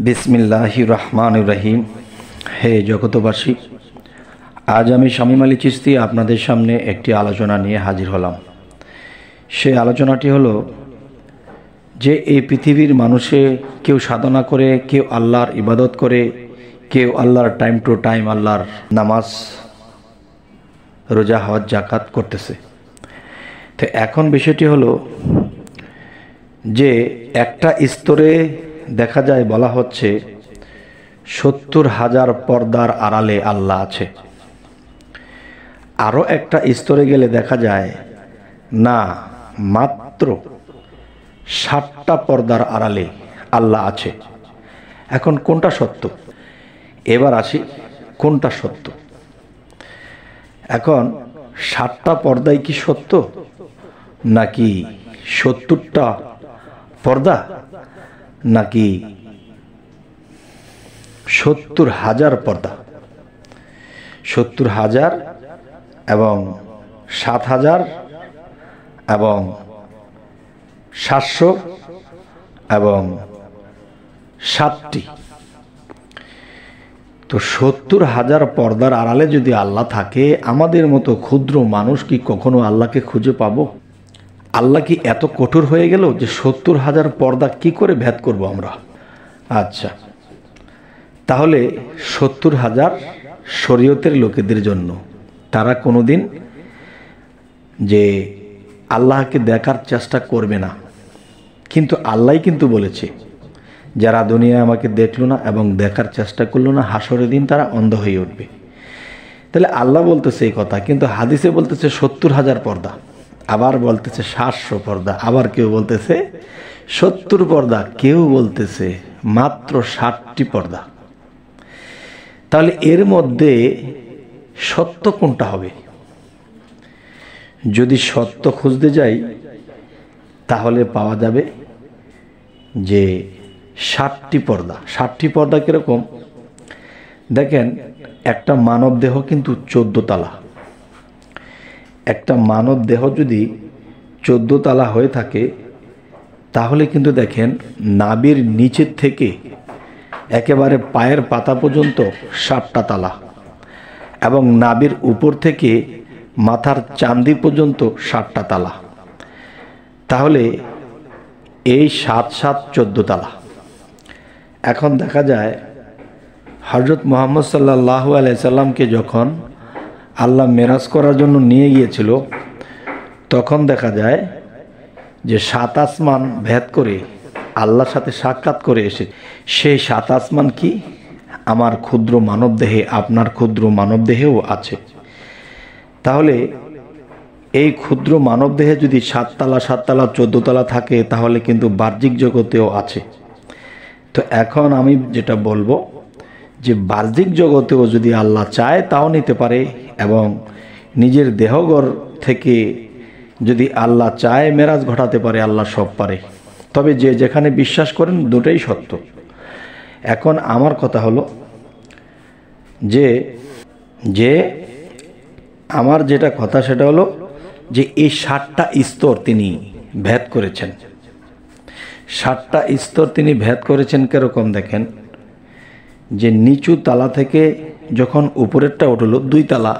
বিসমিল্লাহির রহমানির রহিম। হে জগতবাসী, আজ আমি শামীম আলী চিশতি আপনাদের সামনে একটি আলোচনা নিয়ে হাজির হলাম। সেই আলোচনাটি হলো যে এই পৃথিবীর মানুষে কেউ সাধনা করে, কেউ আল্লাহর ইবাদত করে, কেউ আল্লাহর টাইম টু টাইম আল্লাহর নামাজ, রোজা, হজ, জাকাত করতেছে। তো এখন বিষয়টি হলো যে একটা স্তরে দেখা যায় বলা হচ্ছে 70,000 পর্দার আড়ালে আল্লাহ আছে। আরও একটা স্তরে গেলে দেখা যায় না, মাত্র 60টা পর্দার আড়ালে আল্লাহ আছে। এখন কোনটা সত্য? এবার আসি কোনটা সত্য। এখন 60টা পর্দাই কি সত্য, নাকি 70টা পর্দা, নাকি 70,000 পর্দা? 70,000 এবং 7,000 এবং 700 এবং 7টি। তো 70,000 পর্দার আড়ালে যদি আল্লাহ থাকে, আমাদের মতো ক্ষুদ্র মানুষ কি কখনো আল্লাহকে খুঁজে পাবো? আল্লাহ কি এত কঠোর হয়ে গেল যে 70,000 পর্দা কি করে ভেদ করব আমরা? আচ্ছা, তাহলে 70,000 শরীয়তের লোকেদের জন্য, তারা কোনোদিন যে আল্লাহকে দেখার চেষ্টা করবে না। কিন্তু আল্লাহ কিন্তু বলেছে, যারা দুনিয়ায় আমাকে দেখলো না এবং দেখার চেষ্টা করলো না, হাসরের দিন তারা অন্ধ হয়ে উঠবে। তাহলে আল্লাহ বলতেছে এই কথা, কিন্তু হাদিসে বলতেছে 70,000 পর্দা, আবার বলতেছে 700 পর্দা, আবার কেউ বলতেছে 70 পর্দা, কেউ বলতেছে মাত্র 60টি পর্দা। তাহলে এর মধ্যে সত্য কোনটা হবে? যদি সত্য খুঁজতে যাই তাহলে পাওয়া যাবে যে 60টি পর্দা। 60টি পর্দা কিরকম দেখেন, একটা মানব দেহ কিন্তু 14 তালা। একটা মানব দেহ যদি 14 তালা হয়ে থাকে, তাহলে কিন্তু দেখেন নাভির নিচের থেকে একেবারে পায়ের পাতা পর্যন্ত 60টা তালা, এবং নাভির উপর থেকে মাথার চান্দি পর্যন্ত 60টা তালা। তাহলে এই 7 7 14 তালা। এখন দেখা যায় হযরত মুহাম্মদ সাল্লাল্লাহু আলাইহি সাল্লামকে যখন আল্লাহ মেরাজ করার জন্য নিয়ে গিয়েছিল, তখন দেখা যায় যে 7 আসমান ভেদ করে আল্লাহর সাথে সাক্ষাৎ করে এসে, সেই 7 আসমান কি আমার ক্ষুদ্র মানব দেহে, আপনার ক্ষুদ্র মানব দেহেও আছে। তাহলে এই ক্ষুদ্র মানব দেহে যদি 7 তালা 7 তালা 14 তালা থাকে, তাহলে কিন্তু বাহ্যিক জগতেও আছে। তো এখন আমি যেটা বলবো যে বাহ্যিক জগতেও যদি আল্লাহ চায় তাও নিতে পারে, এবং নিজের দেহঘর থেকে যদি আল্লাহ চায় মেরাজ ঘটাতে পারে, আল্লাহ সব পারে। তবে যে যেখানে বিশ্বাস করেন দুটোই সত্য। এখন আমার কথা হলো যে আমার যেটা কথা সেটা হলো যে এই 60টা স্তর তিনি ভেদ করেছেন। 60টা স্তর তিনি ভেদ করেছেন কিরকম দেখেন, যে নিচু তালা থেকে যখন উপরেরটা উঠলো 2 তালা,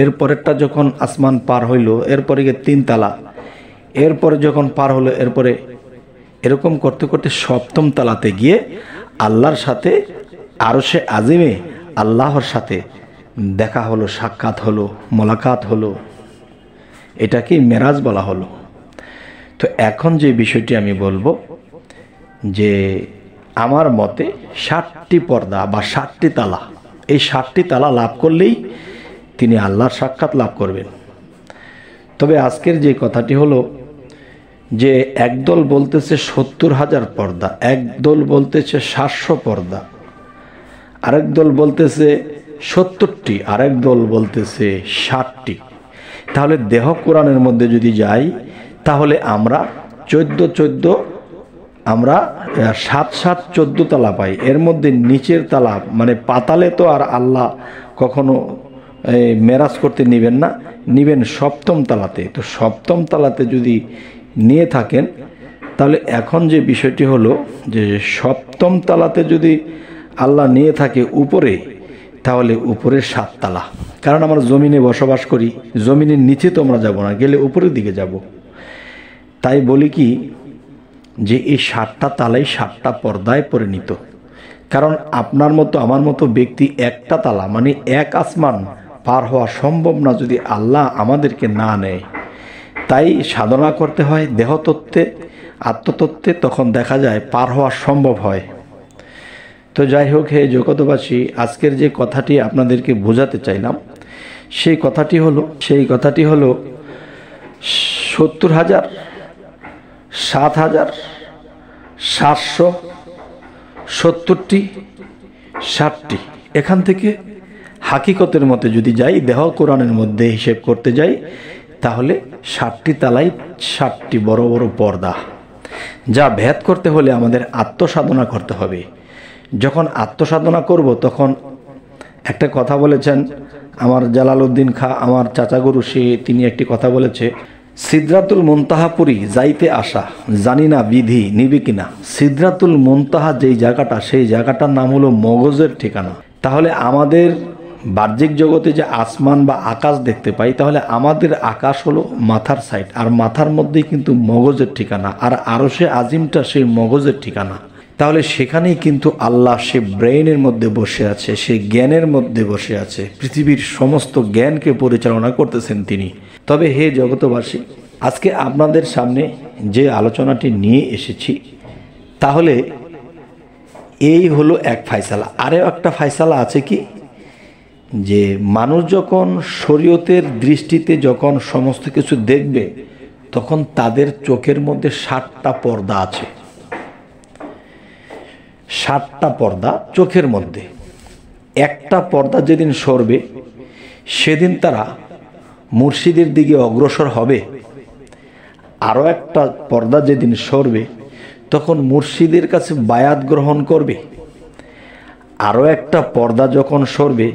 এরপরেরটা যখন আসমান পার হইল, এরপরে গিয়ে 3 তালা, এরপরে যখন পার হলো, এরপরে এরকম করতে করতে 7ম তালাতে গিয়ে আল্লাহর সাথে আরশে আজিমে আল্লাহর সাথে দেখা হলো, সাক্ষাৎ হলো, মোলাকাত হলো। এটাকে মেরাজ বলা হলো। তো এখন যে বিষয়টি আমি বলবো যে আমার মতে 60টি পর্দা বা 60টি তালা, এই 60টি তালা লাভ করলেই তিনি আল্লাহর সাক্ষাৎ লাভ করবেন। তবে আজকের যে কথাটি হলো যে একদল বলতেছে 70,000 পর্দা, একদল বলতেছে 700 পর্দা, আরেক দল বলতেছে 70টি, আরেক দল বলতেছে 60টি। তাহলে দেহ কোরআনের মধ্যে যদি যাই, তাহলে আমরা 14 আমরা 7 7 14 তালা পাই। এর মধ্যে নিচের তালা মানে পাতালে তো আর আল্লাহ কখনো মেরাজ করতে নিবেন না, নিবেন 7ম তালাতে। তো 7ম তালাতে যদি নিয়ে থাকেন, তাহলে এখন যে বিষয়টি হলো যে সপ্তম তলাতে যদি আল্লাহ নিয়ে থাকে উপরে, তাহলে উপরের 7 তালা, কারণ আমরা জমিনে বসবাস করি, জমিনের নিচে তো আমরা যাব না, গেলে উপরের দিকে যাব। তাই বলি কি যে এই 7টা তালাই 7টা পর্দায় পরিণত। কারণ আপনার মতো আমার মতো ব্যক্তি একটা তালা মানে এক আসমান পার হওয়া সম্ভব না যদি আল্লাহ আমাদেরকে না নেয়। তাই সাধনা করতে হয় দেহতত্ত্বে, আত্মতত্ত্বে, তখন দেখা যায় পার হওয়া সম্ভব হয়। তো যাই হোক, হে জগতবাসী, আজকের যে কথাটি আপনাদেরকে বোঝাতে চাইলাম সেই কথাটি হলো 70,000, 7,770টি, 60টি। এখান থেকে হাকিকতের মধ্যে যদি যাই, দেহ কোরআনের মধ্যে হিসেব করতে যাই, তাহলে 60টি তালাই 60টি বড় বড় পর্দা, যা ভেদ করতে হলে আমাদের আত্মসাধনা করতে হবে। যখন আত্মসাধনা করব তখন একটা কথা বলেছেন আমার জালালউদ্দিন খাঁ, আমার চাচাগুরু, তিনি একটি কথা বলেছে, সিদরাতুল মুনতাহাপুরি যাইতে আসা, জানি না বিধি নিবে কিনা। সিদরাতুল মুনতাহা যেই জায়গাটা, সেই জায়গাটার নাম হলো মগজের ঠিকানা। তাহলে আমাদের বাহ্যিক জগতে যে আসমান বা আকাশ দেখতে পাই, তাহলে আমাদের আকাশ হলো মাথার সাইড, আর মাথার মধ্যেই কিন্তু মগজের ঠিকানা, আর আরশে আজিমটা সেই মগজের ঠিকানা। তাহলে সেখানেই কিন্তু আল্লাহ সে ব্রেইনের মধ্যে বসে আছে, সে জ্ঞানের মধ্যে বসে আছে, পৃথিবীর সমস্ত জ্ঞানকে পরিচালনা করতেছেন তিনি। তবে হে জগতবাসী, আজকে আপনাদের সামনে যে আলোচনাটি নিয়ে এসেছি, তাহলে এই হলো এক ফায়সালা। আরও একটা ফায়সালা আছে কি, যে মানুষ যখন শরীয়তের দৃষ্টিতে যখন সমস্ত কিছু দেখবে, তখন তাদের চোখের মধ্যে 7টা পর্দা আছে। 7টা পর্দা চোখের মধ্যে। একটা পর্দা যেদিন সরবে, সেদিন তারা মুর্শিদের দিকে অগ্রসর হবে। আরও একটা পর্দা যেদিন সরবে, তখন মুর্শিদের কাছে বায়াত গ্রহণ করবে। আরও একটা পর্দা যখন সরবে,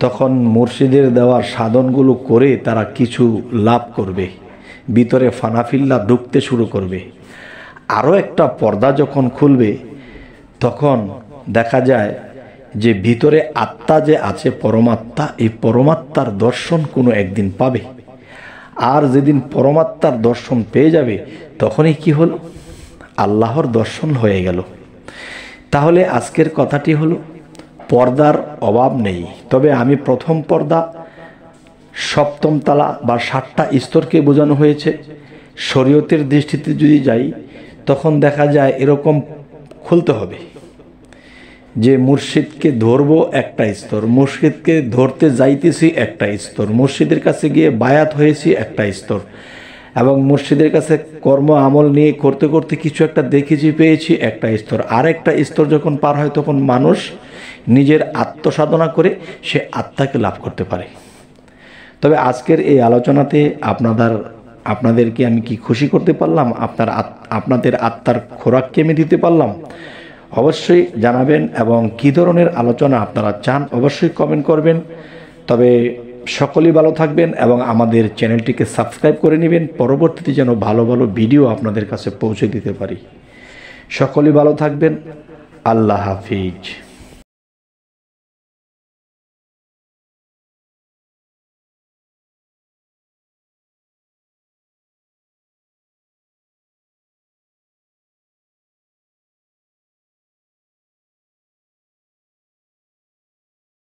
তখন মুর্শিদের দেওয়ার সাধনগুলো করে তারা কিছু লাভ করবে, ভিতরে ফানাফিল্লা ঢুকতে শুরু করবে। আরও একটা পর্দা যখন খুলবে, তখন দেখা যায় যে ভিতরে আত্মা যে আছে, পরমাত্মা, এই পরমাত্মার দর্শন কোনো একদিন পাবে। আর যেদিন পরমাত্মার দর্শন পেয়ে যাবে, তখনই কি হলো, আল্লাহর দর্শন হয়ে গেল। তাহলে আজকের কথাটি হলো, পর্দার অভাব নেই। তবে আমি প্রথম পর্দা, সপ্তম তালা বা 7টা স্তরকে বোঝানো হয়েছে। শরীয়তের দৃষ্টিতে যদি যাই, তখন দেখা যায় এরকম খুলতে হবে যে মুর্শিদকে ধরবো একটা স্তর, মুর্শিদকে ধরতে যাইতেছি একটা স্তর, মুর্শিদের কাছে গিয়ে বায়াত হয়েছি একটা স্তর, এবং মুর্শিদের কাছে কর্ম আমল নিয়ে করতে করতে কিছু একটা দেখেছি, পেয়েছি একটা স্তর। আরেকটা স্তর যখন পার হয়, তখন মানুষ নিজের আত্মসাধনা করে সে আত্মাকে লাভ করতে পারে। তবে আজকের এই আলোচনাতে আপনাদেরকে আমি কি খুশি করতে পারলাম, আপনাদের আত্মার খোরাককে আমি দিতে পারলাম? অবশ্যই জানাবেন, এবং কী ধরনের আলোচনা আপনারা চান অবশ্যই কমেন্ট করবেন। তবে সকলেই ভালো থাকবেন এবং আমাদের চ্যানেলটিকে সাবস্ক্রাইব করে নেবেন, পরবর্তীতে যেন ভালো ভালো ভিডিও আপনাদের কাছে পৌঁছে দিতে পারি। সকলেই ভালো থাকবেন। আল্লাহ হাফিজ।